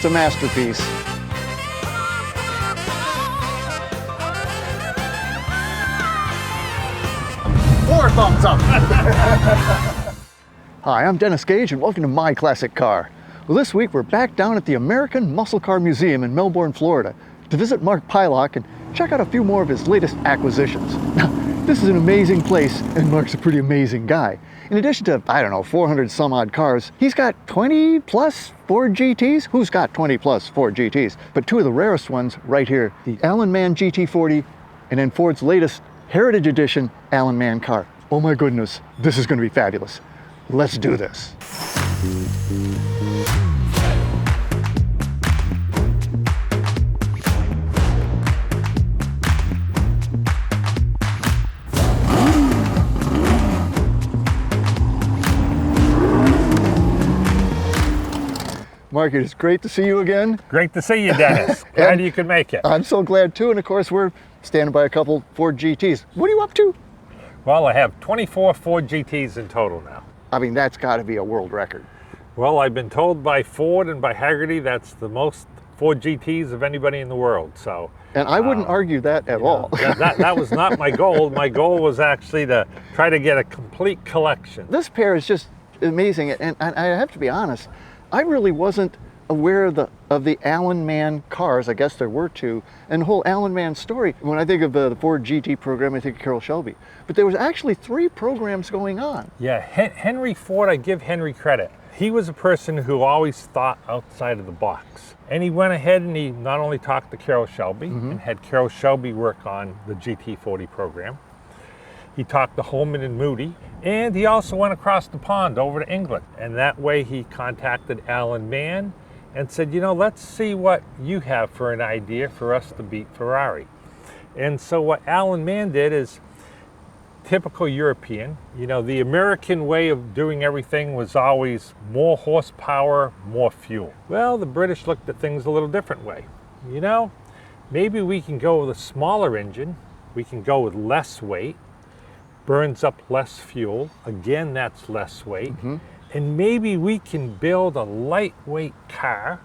That's a masterpiece. Four thumbs up. Hi, I'm Dennis Gage and welcome to My Classic Car. Well, this week we're back down at the American Muscle Car Museum in Melbourne, Florida to visit Mark Pylock and check out a few more of his latest acquisitions. Now, this is an amazing place and Mark's a pretty amazing guy. In addition to, I don't know, 400 some odd cars, he's got 20 plus Ford GTs. Who's got 20 plus Ford GTs? But two of the rarest ones right here, the Mann GT40 and then Ford's latest Heritage Edition Mann car. Oh my goodness, this is going to be fabulous. Let's do this. Mark, it's great to see you again. Great to see you, Dennis. Glad you could make it. I'm so glad too, and of course we're standing by a couple Ford GTs. What are you up to? Well, I have 24 Ford GTs in total now. I mean, that's got to be a world record. Well, I've been told by Ford and by Hagerty that's the most Ford GTs of anybody in the world. So, and I wouldn't argue that at all. that was not my goal. My goal was actually to try to get a complete collection. This pair is just amazing, and I have to be honest, I really wasn't aware of the Mann cars. I guess there were two, and the whole Mann story. When I think of the Ford GT program, I think of Carroll Shelby. But there was actually 3 programs going on. Yeah, Henry Ford, I give Henry credit. He was a person who always thought outside of the box. And he went ahead and he not only talked to Carroll Shelby and had Carroll Shelby work on the GT40 program, he talked to Holman and Moody, and he also went across the pond over to England. And that way he contacted Mann and said, you know, let's see what you have for an idea for us to beat Ferrari. And so what Mann did is typical European. You know, the American way of doing everything was always more horsepower, more fuel. Well, the British looked at things a little different way. You know, maybe we can go with a smaller engine, we can go with less weight, burns up less fuel, again that's less weight, and maybe we can build a lightweight car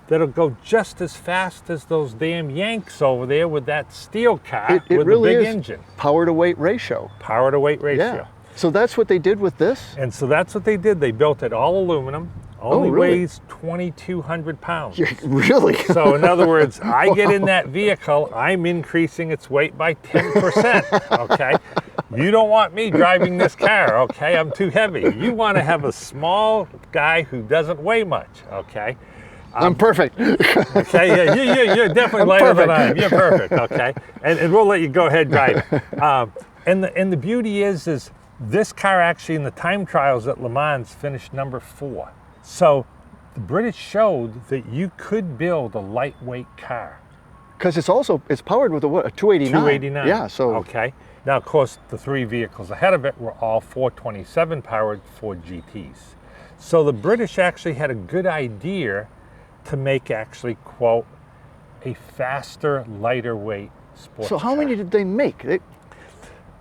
that'll go just as fast as those damn Yanks over there with that steel car with really the big is engine. Power to weight ratio. Power to weight ratio. Yeah. So that's what they did with this? And so that's what they did. They built it all aluminum. Only really? weighs 2,200 pounds. Really? So in other words, I get in that vehicle, I'm increasing its weight by 10%, okay? You don't want me driving this car, okay? I'm too heavy. You want to have a small guy who doesn't weigh much, okay? I'm perfect. Okay, yeah, you're definitely lighter than I am. You're perfect, okay? And we'll let you go ahead drive it. And the beauty is this car actually in the time trials at LeMans finished number 4. So the British showed that you could build a lightweight car. Because it's powered with a 289. 289. Yeah, so. Okay. Now, of course, the 3 vehicles ahead of it were all 427 powered Ford GTs. So the British actually had a good idea to make actually, quote, a faster, lighter weight sports car. So how many did they make?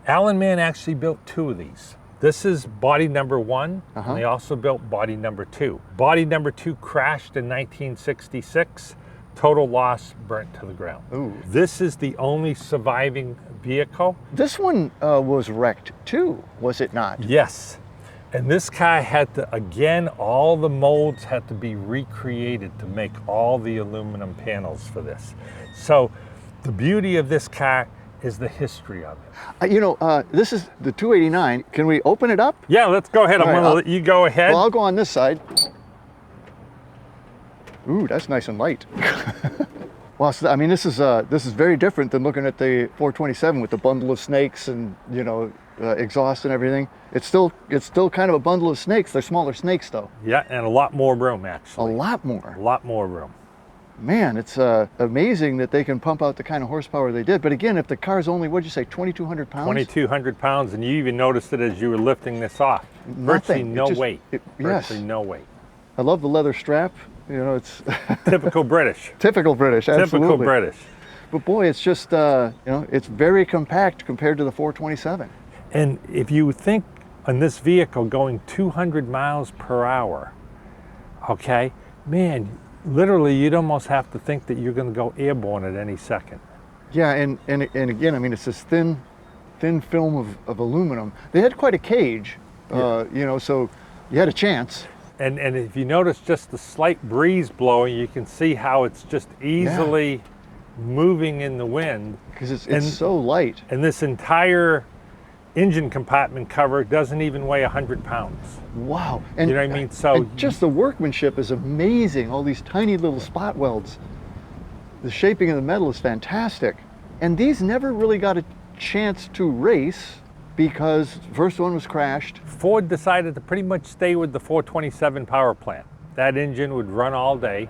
Mann actually built 2 of these. This is body number 1, and they also built body number 2. Body number 2 crashed in 1966. Total loss, burnt to the ground. Ooh. This is the only surviving vehicle. This one was wrecked too, was it not? Yes. And this car had to, again, all the molds had to be recreated to make all the aluminum panels for this. So the beauty of this car is the history of it. This is the 289. Can we open it up? Yeah, let's go ahead. I'm going to let you go ahead. Well, I'll go on this side. Ooh, that's nice and light. Well, so, I mean, this is very different than looking at the 427 with the bundle of snakes and exhaust and everything. It's still kind of a bundle of snakes. They're smaller snakes though. Yeah, and a lot more room actually. A lot more. A lot more room. Man, it's amazing that they can pump out the kind of horsepower they did. But again, if the car's only, what'd you say, 2,200 pounds? 2,200 pounds, and you even noticed it as you were lifting this off. Virtually no weight. Virtually no weight. I love the leather strap. It's typical British. Typical British, absolutely. Typical British. But boy, it's just, it's very compact compared to the 427. And if you think on this vehicle going 200 miles per hour, okay, man, Literally, you'd almost have to think that you're going to go airborne at any second. Yeah, and again, I mean, it's this thin film of aluminum. They had quite a cage, you know, so you had a chance. And if you notice just the slight breeze blowing, you can see how it's just easily moving in the wind. Because it's so light. And this entire engine compartment cover doesn't even weigh 100 pounds. Wow. And, you know what I mean? So just the workmanship is amazing. All these tiny little spot welds. The shaping of the metal is fantastic. And these never really got a chance to race because the first one was crashed. Ford decided to pretty much stay with the 427 power plant. That engine would run all day.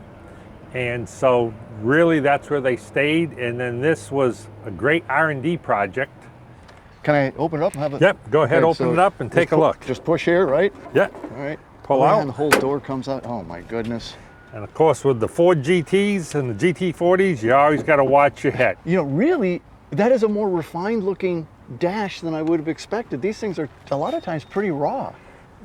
And so really that's where they stayed. And then this was a great R&D project. Can I open it up and have it? Yep, go ahead, open it up and take a look. Just push here, right? Yeah. All right. Pull out. And the whole door comes out. Oh my goodness. And of course with the Ford GTs and the GT40s, you always got to watch your head. You know, really, that is a more refined looking dash than I would have expected. These things are a lot of times pretty raw.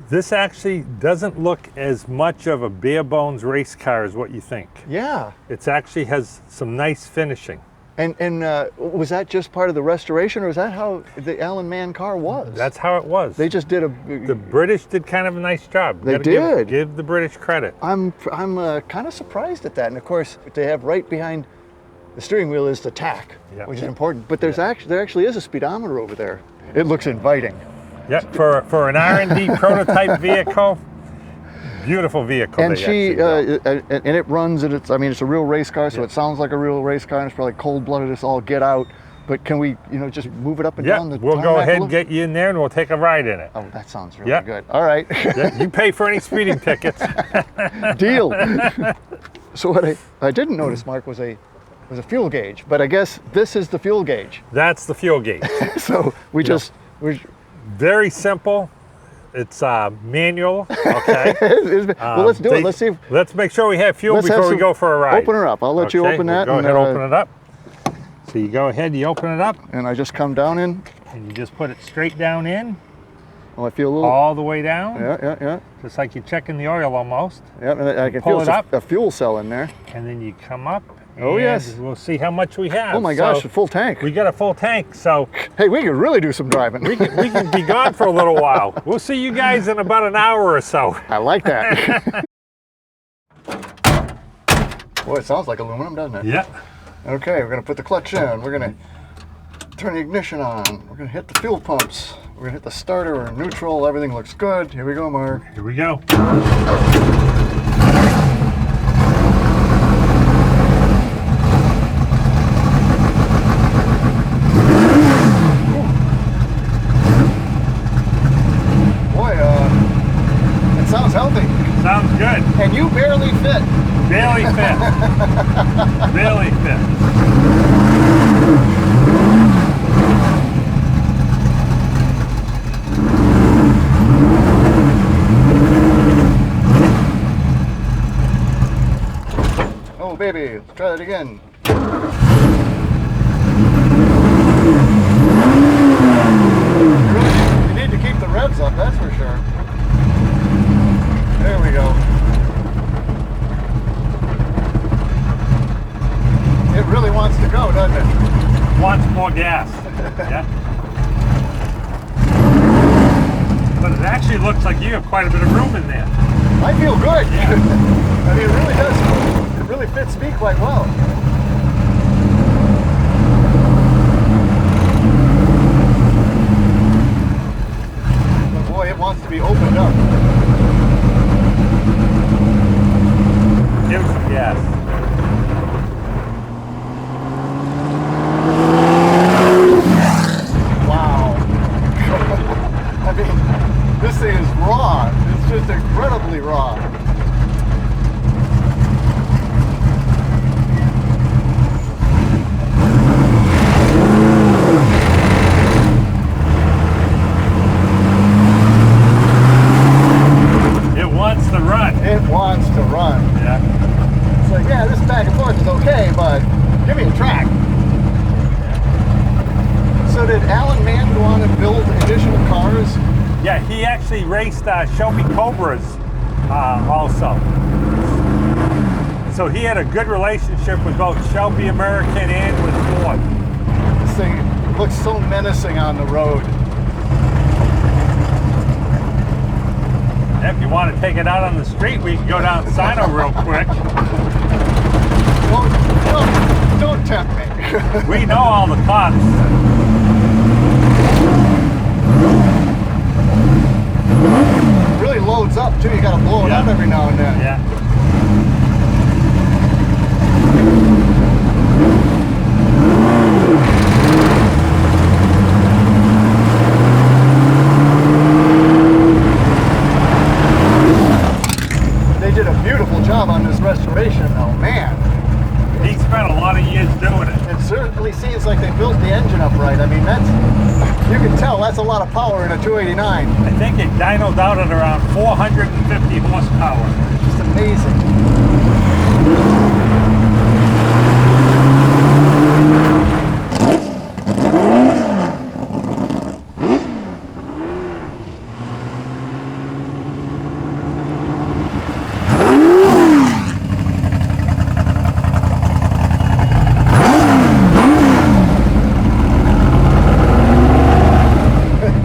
This actually doesn't look as much of a bare bones race car as what you think. Yeah. It actually has some nice finishing. And was that just part of the restoration, or is that how the Alan Mann car was? That's how it was. They just did The British did kind of a nice job. They did. Give the British credit. I'm kind of surprised at that. And of course, what they have right behind the steering wheel is the tack, which is important. But there actually is a speedometer over there. It looks inviting. Yep, for an R&D prototype vehicle, beautiful vehicle. And and it runs, and it's a real race car, so it sounds like a real race car, and it's probably cold-blooded as all get out. But can we, just move it up and down the we'll go ahead and get you in there, and we'll take a ride in it. Oh, that sounds really good. All right. You pay for any speeding tickets. Deal. So what I didn't notice, Mark, was a fuel gauge, but I guess this is the fuel gauge. That's the fuel gauge. So we're very simple. It's manual, okay? Well, let's do it. Let's see. Let's make sure we have fuel before we go for a ride. Open her up. I'll let you open that. Go ahead, open it up. So you go ahead, you open it up. And I just come down in. And you just put it straight down in. Oh, I feel a little. All the way down. Yeah. Just like you're checking the oil almost. Yeah, and I can feel a fuel cell in there. And then you come up. Oh, yes. We'll see how much we have. Oh, my gosh, a full tank. We got a full tank, so. Hey, we could really do some driving. We can be gone for a little while. We'll see you guys in about an hour or so. I like that. Boy, it sounds like aluminum, doesn't it? Yeah. Okay, we're going to put the clutch in. We're going to turn the ignition on. We're going to hit the fuel pumps. We're going to hit the starter. We're in neutral. Everything looks good. Here we go, Mark. Here we go. Sounds healthy. Sounds good. And you barely fit. Barely fit. Barely fit. Oh, baby. Let's try that again. You need to keep the revs up, that's for sure. There we go. It really wants to go, doesn't it? Wants more gas. Yeah. But it actually looks like you have quite a bit of room in there. I feel good. Yeah. I mean, it really does. It really fits me quite well. But boy, it wants to be opened up. Give it some gas. Wow. I mean, this thing is raw. It's just incredibly raw. It wants to run. It wants to run. Yeah. It's like, yeah, this back and forth is okay, but give me a track. So did Alan Mann go on and build additional cars? Yeah, he actually raced Shelby Cobras also. So he had a good relationship with both Shelby American and with Ford. This thing looks so menacing on the road. If you want to take it out on the street, we can go down Sino real quick. Don't tempt me. We know all the cops. Really loads up too. You got to blow it up every now and then. Yeah. They did a beautiful job on this restoration though, man. He spent a lot of years doing it. It certainly seems like they built the engine up right. I mean, you can tell that's a lot of power in a 289. I think it dynoed out at around 450 horsepower. Just amazing.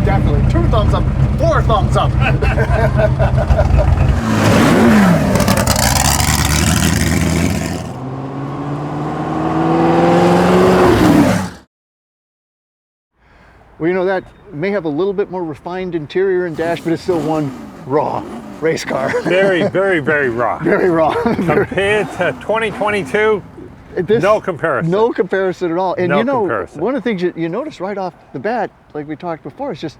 Definitely 2 thumbs up, 4 thumbs up. Well, you know, that may have a little bit more refined interior and dash, but it's still one raw race car. Very, very, very raw. Very raw. Compared to 2022, no comparison. No comparison at all. And No you know, comparison. one of the things you notice right off the bat, like we talked before, is just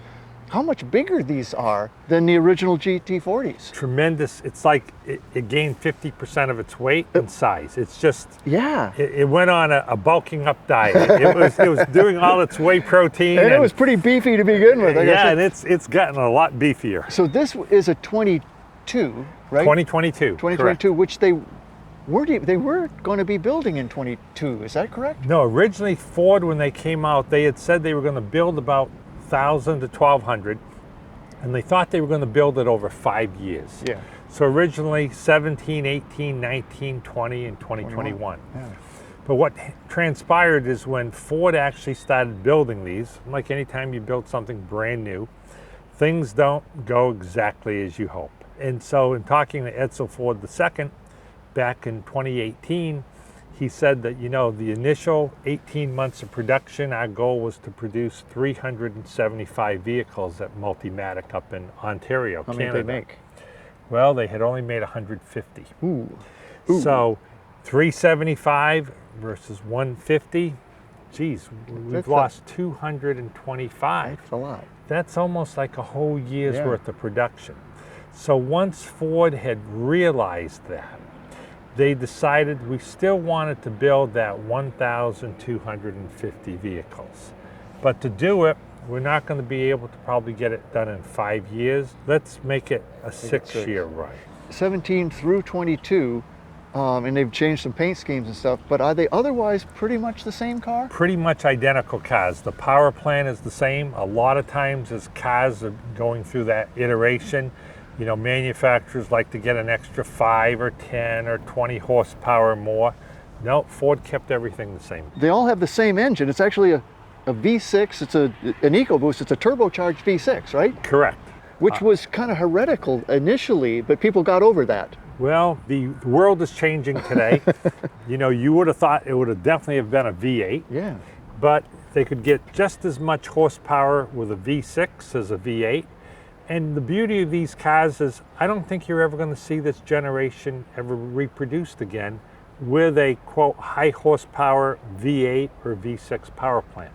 how much bigger these are than the original GT40s. Tremendous. It's like it gained 50% of its weight and size. It's just, Yeah. it went on a bulking up diet. It was doing all its whey protein. And it was pretty beefy to begin with. Yeah, and it's gotten a lot beefier. So this is a 22, right? 2022. 2022, which they were going to be building in 22. Is that correct? No, originally Ford, when they came out, they had said they were going to build about 1,000 to 1,200, and they thought they were going to build it over 5 years. Yeah. So originally 17, 18, 19, 20, and 2021. Yeah. But what transpired is when Ford actually started building these, like anytime you build something brand new, things don't go exactly as you hope. And so in talking to Edsel Ford II back in 2018, he said that, you know, the initial 18 months of production, our goal was to produce 375 vehicles at Multimatic up in Ontario, How Canada. many did they make? Well, they had only made 150. Ooh. So 375 versus 150, geez, we've lost 225. That's a lot. That's almost like a whole year's Yeah. worth of production. So once Ford had realized that, they decided we still wanted to build that 1,250 vehicles. But to do it, we're not going to be able to probably get it done in 5 years. Let's make it a 6-year run. 17 through 22, and they've changed some paint schemes and stuff, but are they otherwise pretty much the same car? Pretty much identical cars. The power plant is the same. A lot of times as cars are going through that iteration, you know, manufacturers like to get an extra 5 or 10 or 20 horsepower more. No, Ford kept everything the same. They all have the same engine. It's actually a V6. It's an EcoBoost. It's a turbocharged V6, right? Correct. Which was kind of heretical initially, but people got over that. Well, the world is changing today. You know, you would have thought it would have definitely have been a V8, Yeah. but they could get just as much horsepower with a V6 as a V8. And the beauty of these cars is I don't think you're ever going to see this generation ever reproduced again with a, quote, high horsepower V8 or V6 power plant.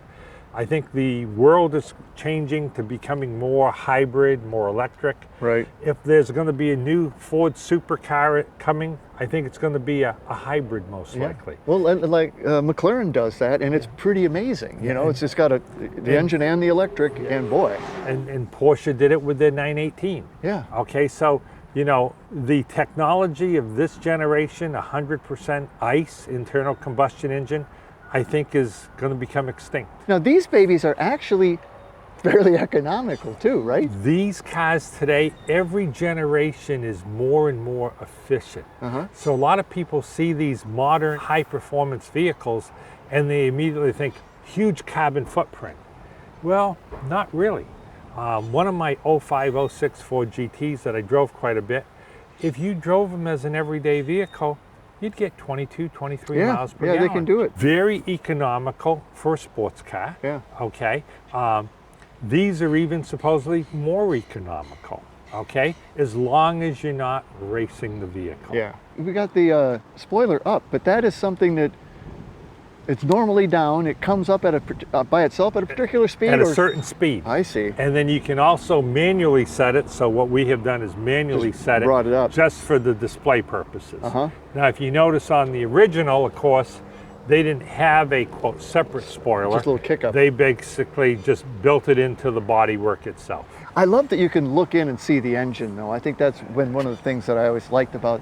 I think the world is changing to becoming more hybrid, more electric. Right. If there's going to be a new Ford supercar coming, I think it's going to be a hybrid most likely. Well, and like McLaren does that, and it's pretty amazing. You know, it's just got the engine and the electric, and boy. And Porsche did it with their 918. Yeah. Okay, so, you know, the technology of this generation, 100% ICE, internal combustion engine, I think is going to become extinct. Now these babies are actually fairly economical too, right? These cars today, every generation is more and more efficient. So a lot of people see these modern high-performance vehicles and they immediately think huge carbon footprint. Well, not really. One of my 05, 06 Ford GTs that I drove quite a bit, if you drove them as an everyday vehicle, you'd get 22, 23 miles per gallon. Yeah, they can do it. Very economical for a sports car. Yeah. Okay. These are even supposedly more economical. Okay, as long as you're not racing the vehicle. Yeah. We got the spoiler up, but that is something that it's normally down. It comes up at by itself at a particular speed? At a certain speed. I see. And then you can also manually set it. So what we have done is manually set brought it up. just for the display purposes. Now, if you notice on the original, of course, they didn't have a, quote, separate spoiler. Just a little kick up. They basically just built it into the bodywork itself. I love that you can look in and see the engine, though. I think that's one of the things that I always liked about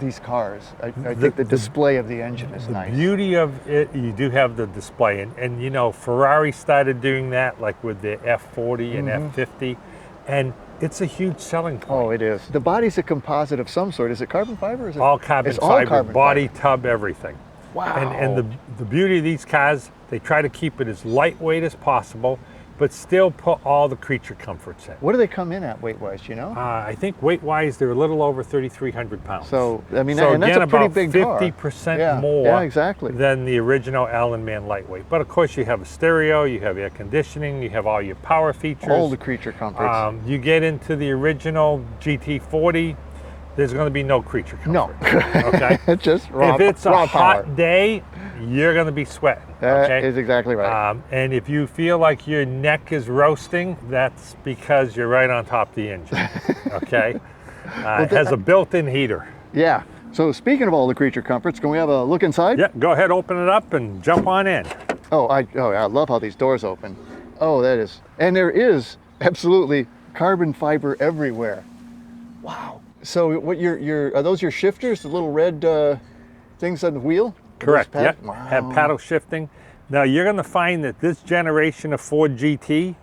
these cars. I think the display of the engine is nice. The beauty of it, you do have the display. And you know, Ferrari started doing that, like with the F40 and F50. And it's a huge selling point. Oh, it is. The body's a composite of some sort. Is it carbon fiber? Or is it? All carbon It's fiber, all carbon body, fiber. tub, everything. Wow. And the beauty of these cars, they try to keep it as lightweight as possible, but still put all the creature comforts in. What do they come in at weight-wise, do you know? I think weight-wise, they're a little over 3,300 pounds. So, I mean, so and that's again, a pretty about big car. 50% more exactly. than the original Mann lightweight. But of course, you have a stereo, you have air conditioning, you have all your power features. All the creature comforts. You get into the original GT40, there's going to be no creature comfort. No. Okay? Just raw If it's a raw hot power. day, you're going to be sweating. That okay? is exactly right. And if you feel like your neck is roasting, that's because you're right on top of the engine. Okay? It has a built-in heater. Yeah. So speaking of all the creature comforts, can we have a look inside? Yeah, go ahead, open it up and jump on in. Oh, I love how these doors open. Oh, that is. And there is absolutely carbon fiber everywhere. Wow. So what are those your shifters, the little red things on the wheel? Correct. Those Yep. Wow. Have paddle shifting. Now you're going to find that this generation of Ford GT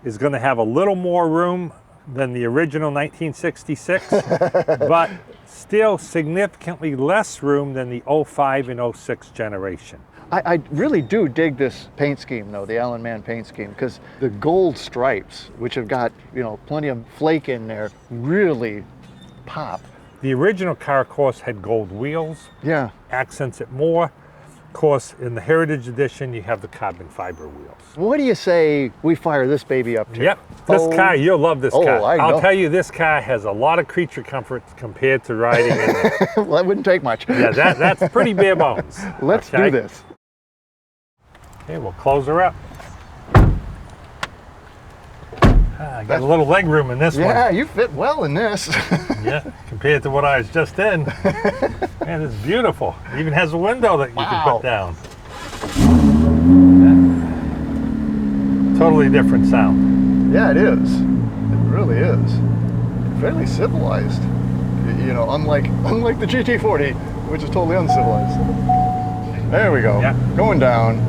is going to have a little more room than the original 1966, but still significantly less room than the 05 and 06 generation. I really do dig this paint scheme, though, the Mann paint scheme, because the gold stripes, which have got, you know, plenty of flake in there, really pop. The original car, of course, had gold wheels. Yeah. Accents it more. Of course, in the Heritage Edition, you have the carbon fiber wheels. What do you say we fire this baby up to? Yep, this car, you'll love this car. I'll tell you, this car has a lot of creature comforts compared to riding in it. Well, that wouldn't take much. Yeah, that's pretty bare bones. Let's do this. Okay, we'll close her up. I got a little leg room in this one. Yeah, you fit well in this. Yeah, compared to what I was just in. Man, it's beautiful. It even has a window that you can put down. Yeah. Totally different sound. Yeah, it is. It really is. Fairly civilized. You know, unlike the GT40, which is totally uncivilized. There we go. Yeah. Going down.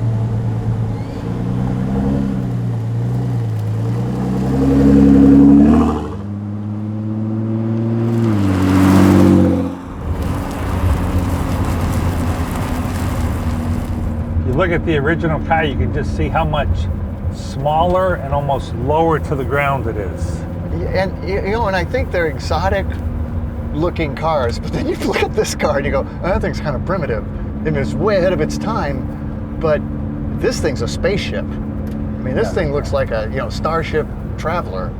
Look at the original car, you can just see how much smaller and almost lower to the ground it is. And you know, and I think they're exotic looking cars, but then you look at this car and you go, oh, that thing's kind of primitive. I mean, it's way ahead of its time, but this thing's a spaceship. I mean, this thing looks like a, you know, Starship Traveler.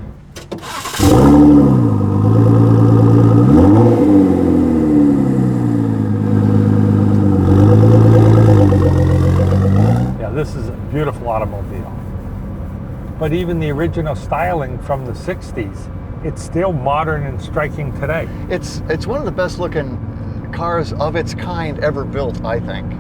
This is a beautiful automobile. But even the original styling from the 60s, it's still modern and striking today. It's one of the best looking cars of its kind ever built, I think.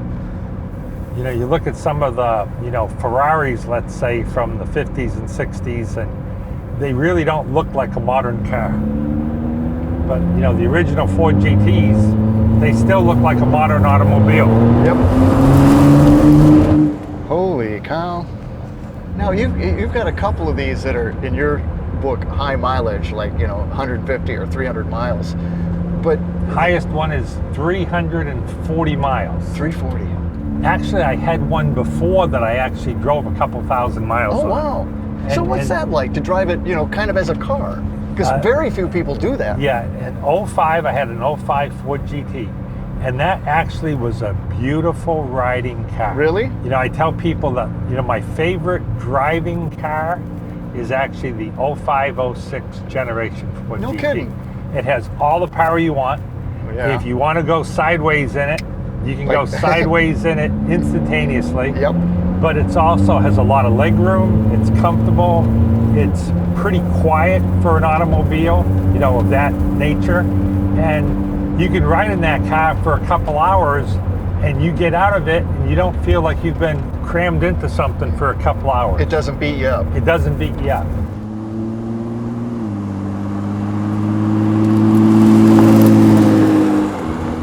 You know, you look at some of the, you know, Ferraris, let's say, from the 50s and 60s, and they really don't look like a modern car. But, you know, the original Ford GTs, they still look like a modern automobile. Yep. Holy cow. Now you've got a couple of these that are in your book high mileage, like 150 or 300 miles, but Highest one is 340 miles. 340. Actually, I had one before that I actually drove a couple thousand miles Oh on. wow! So what's that like to drive it, kind of as a car? Because very few people do that. Yeah, in '05 I had an '05 Ford GT, and that actually was a beautiful riding car. Really? I tell people that my favorite driving car is actually the '05 '06 generation Ford No GT. kidding. It has all the power you want. Yeah. If you want to go sideways in it, you can go Like- sideways in it instantaneously. Yep. But it also has a lot of leg room. It's comfortable. It's pretty quiet for an automobile, of that nature. And you can ride in that car for a couple hours and you get out of it and you don't feel like you've been crammed into something for a couple hours. It doesn't beat you up. It doesn't beat you up.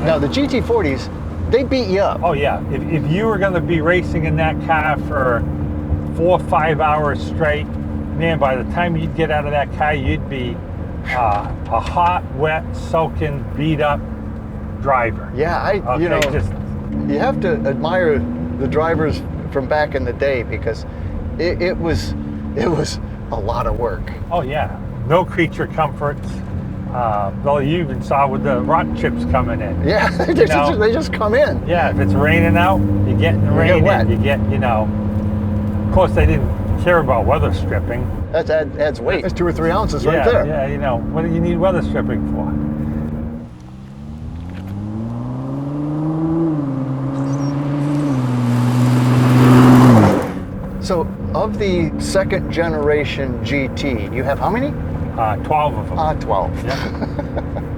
Now the GT40s, they beat you up. Oh yeah, if you were going to be racing in that car for 4 or 5 hours straight, man, by the time you'd get out of that car, you'd be a hot, wet, soaking, beat up driver. Yeah, you have to admire the drivers from back in the day because it was a lot of work. Oh yeah, no creature comforts. Well, you even saw with the rock chips coming in. Yeah, they just come in. Yeah, if it's raining out, you get in the rain wet. and you get, of course they didn't care about weather stripping. That adds weight. That's 2 or 3 ounces Yeah, right there. yeah, what do you need weather stripping for? So of the second generation GT, you have how many? 12 of them. 12.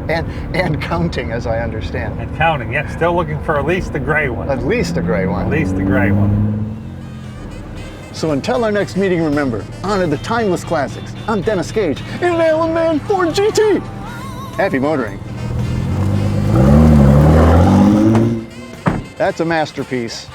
Yeah. and counting, as I understand. And counting, yeah. Still looking for at least the gray one. At least a gray one. At least the gray one. So until our next meeting, remember, honor the timeless classics. I'm Dennis Gage in an LeMans Ford GT. Happy motoring. That's a masterpiece.